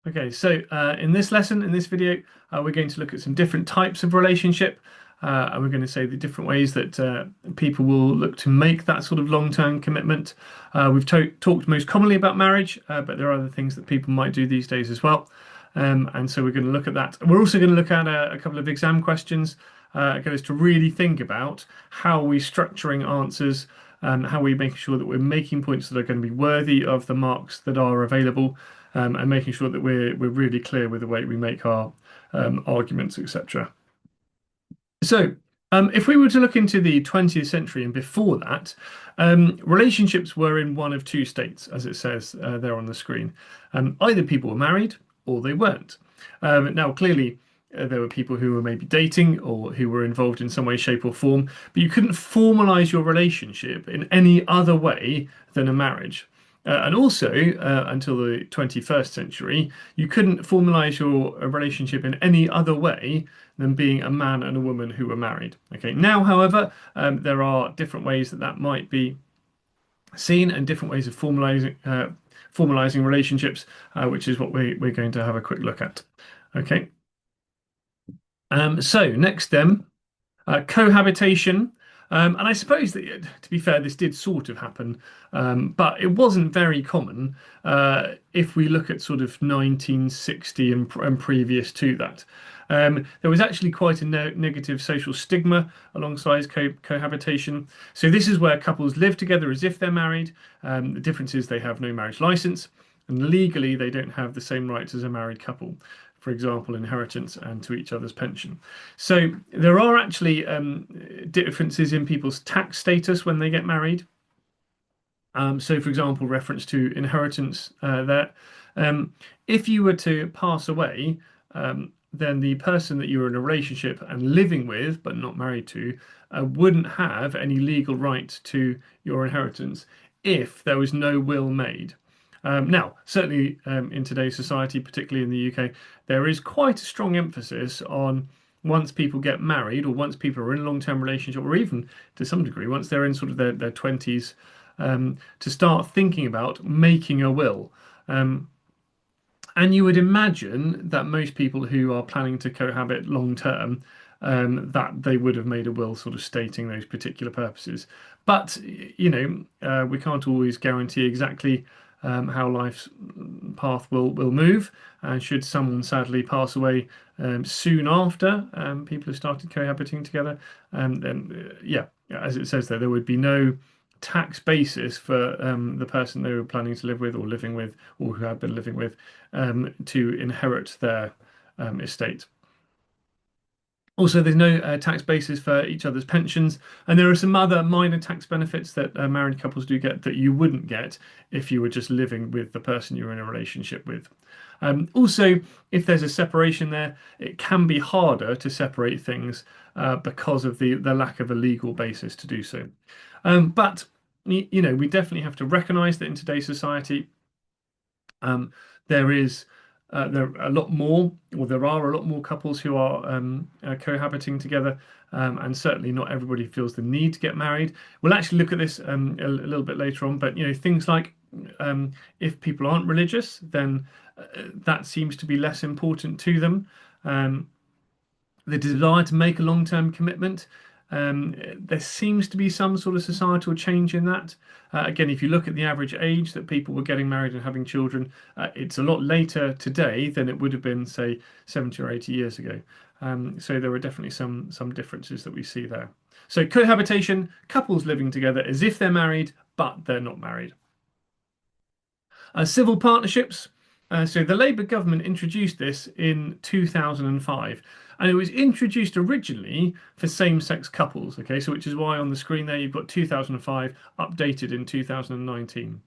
Okay, so in this lesson, in this video, we're going to look at some different types of relationship, and we're going to say the different ways that people will look to make that sort of long-term commitment. We've talked most commonly about marriage, but there are other things that people might do these days as well. And so we're going to look at that. We're also going to look at a couple of exam questions, get us to really think about how we're structuring answers, how we're making sure that we're making points that are going to be worthy of the marks that are available, and making sure that we're really clear with the way we make our arguments, etc. So, if we were to look into the 20th century and before that, relationships were in one of two states, as it says there on the screen. Either people were married or they weren't. Now, clearly, there were people who were maybe dating or who were involved in some way, shape, or form, but you couldn't formalize your relationship in any other way than a marriage. And also, until the 21st century, you couldn't formalize your relationship in any other way than being a man and a woman who were married. Okay. Now, however, there are different ways that that might be seen and different ways of formalizing relationships, which is what we're going to have a quick look at. Okay. So next then, cohabitation. And I suppose that, to be fair, this did sort of happen, but it wasn't very common if we look at sort of 1960 and previous to that. There was actually quite a negative social stigma alongside cohabitation. So this is where couples live together as if they're married. The difference is they have no marriage license, and legally they don't have the same rights as a married couple. For example, inheritance and to each other's pension. So there are actually differences in people's tax status when they get married. So, for example, reference to inheritance there. If you were to pass away, then the person that you were in a relationship and living with, but not married to, wouldn't have any legal right to your inheritance if there was no will made. Now, certainly in today's society, particularly in the UK, there is quite a strong emphasis on once people get married or once people are in a long-term relationship, or even to some degree, once they're in sort of their 20s, to start thinking about making a will. And you would imagine that most people who are planning to cohabit long term, that they would have made a will sort of stating those particular purposes. But, we can't always guarantee exactly how life's path will move. And should someone sadly pass away soon after people have started cohabiting together, then, yeah, as it says there would be no tax basis for the person they were planning to live with or living with or who had been living with to inherit their estate. Also, there's no tax basis for each other's pensions, and there are some other minor tax benefits that married couples do get that you wouldn't get if you were just living with the person you're in a relationship with. Also, if there's a separation there, it can be harder to separate things because of the lack of a legal basis to do so. But we definitely have to recognise that in today's society, there is there are a lot more, or there are a lot more couples who are cohabiting together, and certainly not everybody feels the need to get married. We'll actually look at this a little bit later on, but things like if people aren't religious, then that seems to be less important to them. The desire to make a long-term commitment. There seems to be some sort of societal change in that. Again, if you look at the average age that people were getting married and having children, it's a lot later today than it would have been, say, 70 or 80 years ago. So there are definitely some differences that we see there. So cohabitation, couples living together as if they're married, but they're not married. Civil partnerships. So the Labour government introduced this in 2005, and it was introduced originally for same-sex couples. Okay, so which is why on the screen there you've got 2005 updated in 2019.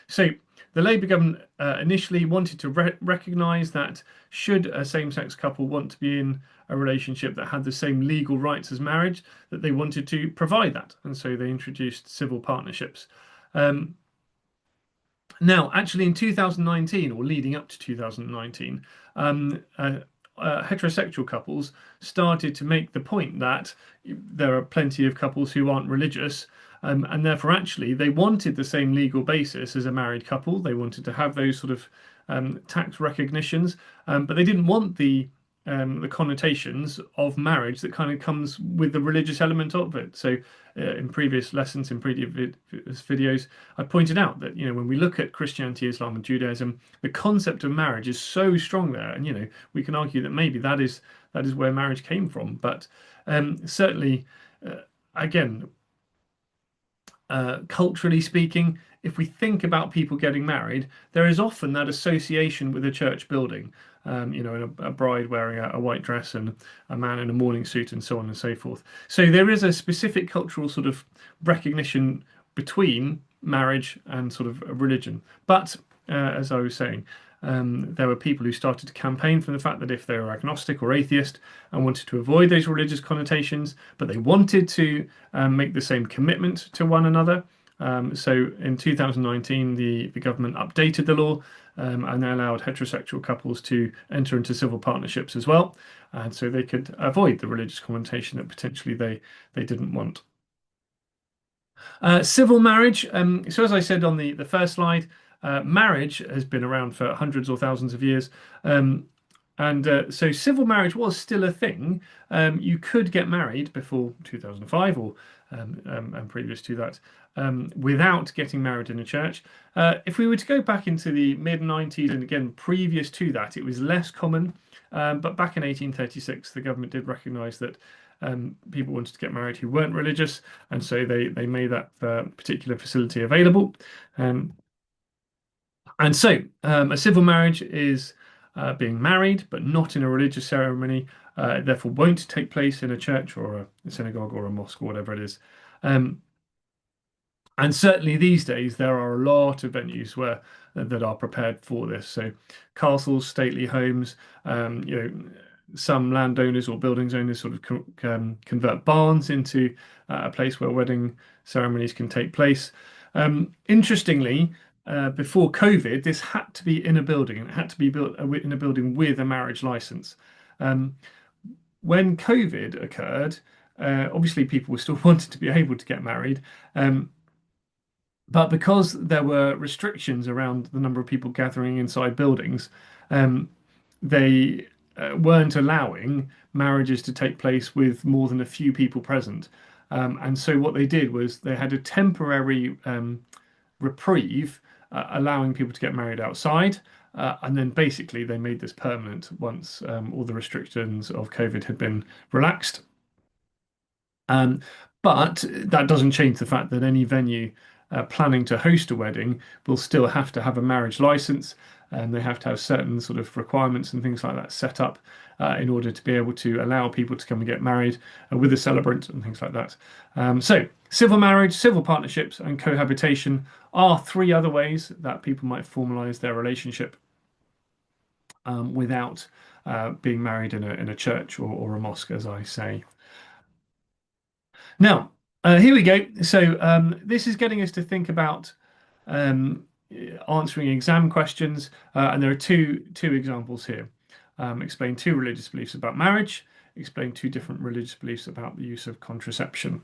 So the Labour government initially wanted to recognise that should a same-sex couple want to be in a relationship that had the same legal rights as marriage, that they wanted to provide that, and so they introduced civil partnerships. Now, actually, in 2019, or leading up to 2019, heterosexual couples started to make the point that there are plenty of couples who aren't religious, and therefore actually they wanted the same legal basis as a married couple. They wanted to have those sort of tax recognitions, but they didn't want the connotations of marriage that kind of comes with the religious element of it. So, in previous lessons, in previous videos, I pointed out that when we look at Christianity, Islam, and Judaism, the concept of marriage is so strong there, and we can argue that maybe that is where marriage came from. But certainly, again, culturally speaking, if we think about people getting married, there is often that association with a church building, and a bride wearing a white dress and a man in a morning suit and so on and so forth. So there is a specific cultural sort of recognition between marriage and sort of a religion. But as I was saying, there were people who started to campaign from the fact that if they were agnostic or atheist and wanted to avoid those religious connotations, but they wanted to make the same commitment to one another. So in 2019, the government updated the law and they allowed heterosexual couples to enter into civil partnerships as well. And so they could avoid the religious connotation that potentially they didn't want. Civil marriage. So as I said on the first slide, marriage has been around for hundreds or thousands of years. And so civil marriage was still a thing. You could get married before 2005 or and previous to that without getting married in a church. If we were to go back into the mid 90s and again previous to that, it was less common. But back in 1836, the government did recognise that people wanted to get married who weren't religious, and so they made that particular facility available. And so a civil marriage is being married, but not in a religious ceremony. Therefore, won't take place in a church or a synagogue or a mosque or whatever it is. Um, and certainly these days, there are a lot of venues where that are prepared for this. So castles, stately homes, some landowners or buildings owners sort of convert barns into a place where wedding ceremonies can take place. Interestingly, before COVID, this had to be in a building and it had to be built in a building with a marriage license. Um, when COVID occurred, obviously people were still wanting to be able to get married. But because there were restrictions around the number of people gathering inside buildings, they weren't allowing marriages to take place with more than a few people present. And so what they did was they had a temporary reprieve, allowing people to get married outside. And then basically they made this permanent once all the restrictions of COVID had been relaxed. Um, but that doesn't change the fact that any venue planning to host a wedding will still have to have a marriage license, and they have to have certain sort of requirements and things like that set up in order to be able to allow people to come and get married with a celebrant and things like that. So, civil marriage, civil partnerships, and cohabitation are three other ways that people might formalize their relationship without being married in a church or a mosque, as I say. Now, here we go. So this is getting us to think about um, answering exam questions, and there are two examples here. Explain two religious beliefs about marriage. Explain two different religious beliefs about the use of contraception.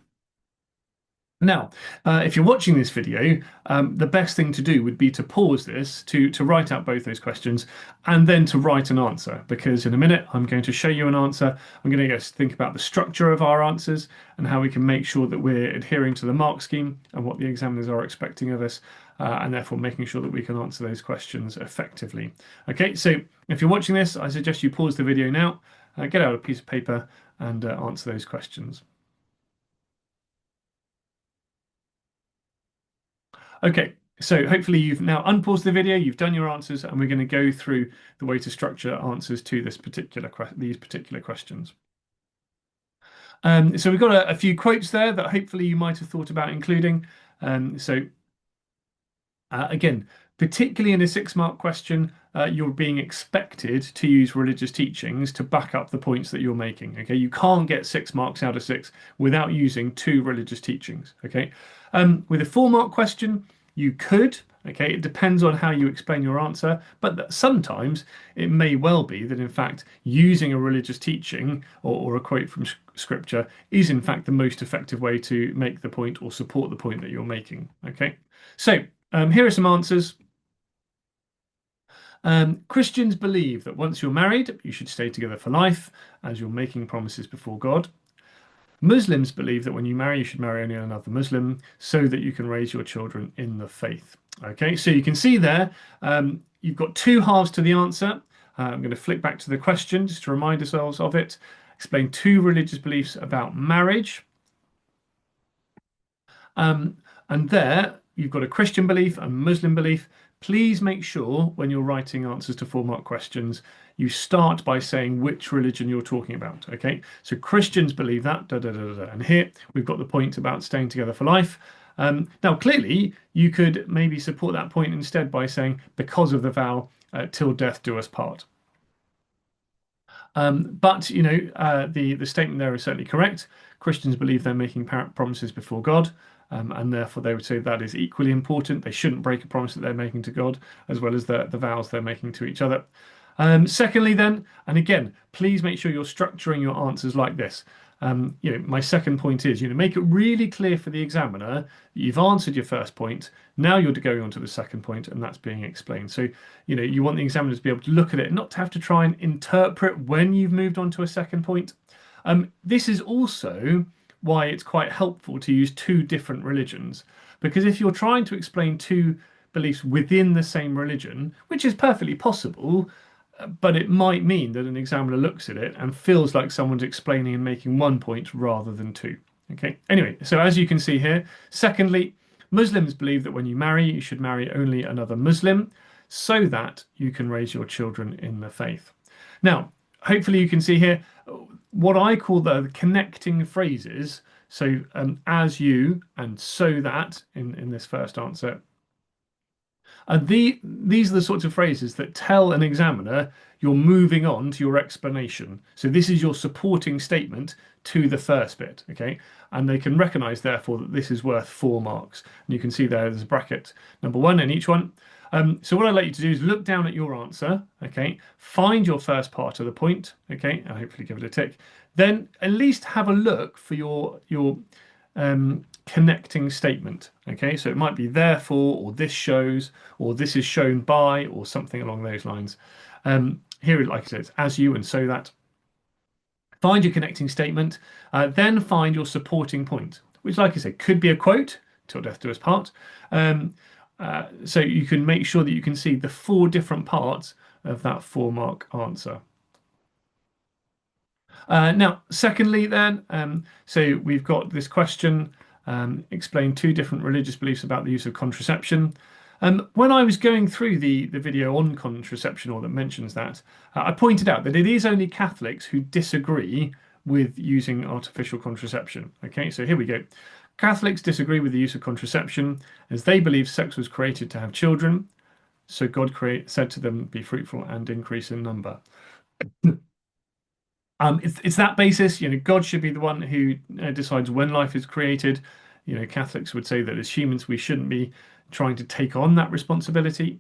Now, if you're watching this video, the best thing to do would be to pause this to write out both those questions and then to write an answer, because in a minute I'm going to show you an answer. I'm going to think about the structure of our answers and how we can make sure that we're adhering to the mark scheme and what the examiners are expecting of us, and therefore making sure that we can answer those questions effectively. Okay, so if you're watching this, I suggest you pause the video now, get out a piece of paper and answer those questions. Okay, so hopefully you've now unpaused the video, you've done your answers, and we're going to go through the way to structure answers to these particular questions. So we've got a few quotes there that hopefully you might have thought about including. Again, particularly in a 6-mark question, you're being expected to use religious teachings to back up the points that you're making. Okay, you can't get 6 marks out of 6 without using 2 religious teachings. Okay, with a 4-mark question, you could Okay, it depends on how you explain your answer, but sometimes it may well be that in fact using a religious teaching or a quote from scripture is in fact the most effective way to make the point or support the point that you're making. Okay, so here are some answers. Christians believe that once you're married, you should stay together for life as you're making promises before God. Muslims believe that when you marry, you should marry only another Muslim so that you can raise your children in the faith. Okay, so you can see there, you've got two halves to the answer. I'm going to flick back to the question just to remind ourselves of it. Explain two religious beliefs about marriage. Um, and there you've got a Christian belief and Muslim belief. Please make sure when you're writing answers to 4 mark questions, you start by saying which religion you're talking about. Okay, so Christians believe that, da, da, da, da, da. And here we've got the point about staying together for life. Now, clearly, you could maybe support that point instead by saying, because of the vow, till death do us part. But the statement there is certainly correct. Christians believe they're making promises before God, and therefore they would say that is equally important. They shouldn't break a promise that they're making to God, as well as the vows they're making to each other. Secondly, then, and again, please make sure you're structuring your answers like this. My second point is, make it really clear for the examiner that you've answered your first point. Now you're going on to the second point, and that's being explained. So, you want the examiner to be able to look at it, not to have to try and interpret when you've moved on to a second point. This is also why it's quite helpful to use two different religions, because if you're trying to explain two beliefs within the same religion, which is perfectly possible, but it might mean that an examiner looks at it and feels like someone's explaining and making 1 point rather than two. Okay. Anyway, so as you can see here, secondly, Muslims believe that when you marry, you should marry only another Muslim so that you can raise your children in the faith. Now, hopefully you can see here what I call the connecting phrases. So as you and so that in this first answer. These are the sorts of phrases that tell an examiner you're moving on to your explanation. So this is your supporting statement to the first bit, okay? And they can recognize, therefore, that this is worth 4 marks. And you can see there's a bracket number 1 in each one. So what I'd like you to do is look down at your answer, okay? Find your first part of the point, okay? And hopefully give it a tick. Then at least have a look for your connecting statement. Okay, so it might be therefore, or this shows, or this is shown by, or something along those lines. Here, like I said, it's as you and so that. Find your connecting statement, then find your supporting point, which, like I said, could be a quote, till death do us part. So you can make sure that you can see the 4 different parts of that 4 mark answer. Now, secondly, then, so we've got this question, explain 2 different religious beliefs about the use of contraception. When I was going through the video on contraception, or that mentions that, I pointed out that it is only Catholics who disagree with using artificial contraception. Okay, so here we go. Catholics disagree with the use of contraception as they believe sex was created to have children. So God said to them, be fruitful and increase in number. It's that basis, God should be the one who decides when life is created. Catholics would say that as humans, we shouldn't be trying to take on that responsibility.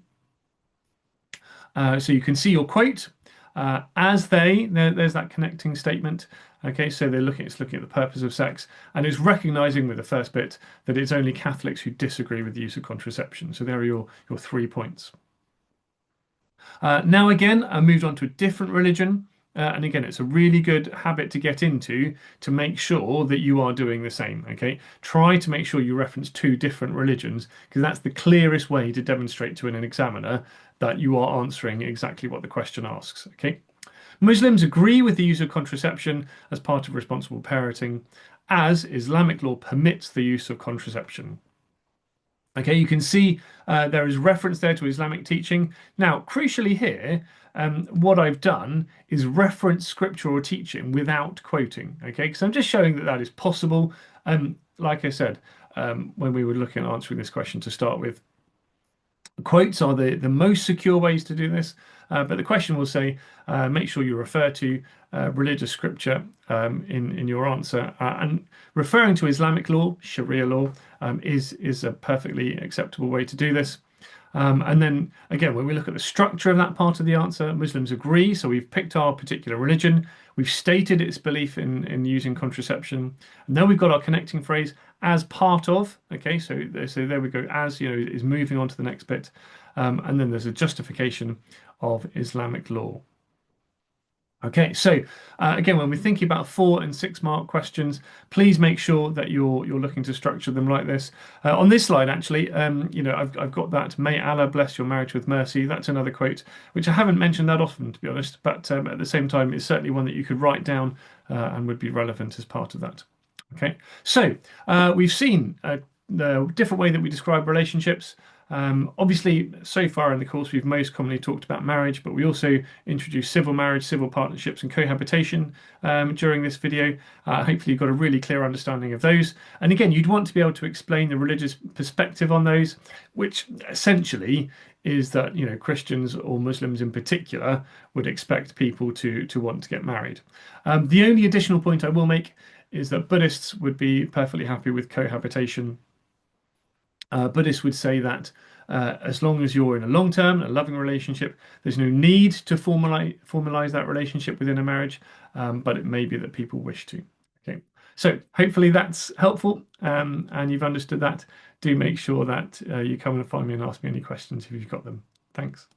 So you can see your quote there's that connecting statement. Okay, so it's looking at the purpose of sex, and it's recognizing with the first bit that it's only Catholics who disagree with the use of contraception. So there are your 3 points. Now again, I moved on to a different religion. And again, it's a really good habit to get into to make sure that you are doing the same. Okay, try to make sure you reference 2 different religions, because that's the clearest way to demonstrate to an examiner that you are answering exactly what the question asks. Okay, Muslims agree with the use of contraception as part of responsible parenting, as Islamic law permits the use of contraception. Okay, you can see there is reference there to Islamic teaching. Now, crucially here, what I've done is reference scripture or teaching without quoting. Okay, because I'm just showing that that is possible. Like I said, when we were looking at answering this question to start with, quotes are the most secure ways to do this. But the question will say, make sure you refer to religious scripture in your answer. And referring to Islamic law, Sharia law, is a perfectly acceptable way to do this. And then again, when we look at the structure of that part of the answer, Muslims agree. So we've picked our particular religion, we've stated its belief in using contraception, and then we've got our connecting phrase as part of. Okay, so there we go. As is moving on to the next bit, and then there's a justification of Islamic law. Okay, so again, when we're thinking about 4 and 6 mark questions, please make sure that you're looking to structure them like this. On this slide, actually, I've got that "May Allah bless your marriage with mercy." That's another quote which I haven't mentioned that often, to be honest, but at the same time, it's certainly one that you could write down and would be relevant as part of that. Okay, so we've seen the different way that we describe relationships. Obviously, so far in the course, we've most commonly talked about marriage, but we also introduced civil marriage, civil partnerships, and cohabitation during this video. Hopefully, you've got a really clear understanding of those. And again, you'd want to be able to explain the religious perspective on those, which essentially is that Christians or Muslims in particular would expect people to want to get married. The only additional point I will make is that Buddhists would be perfectly happy with cohabitation. Buddhists would say that as long as you're in a long-term, a loving relationship, there's no need to formalize that relationship within a marriage, but it may be that people wish to. Okay, so hopefully that's helpful and you've understood that. Do make sure that you come and find me and ask me any questions if you've got them. Thanks.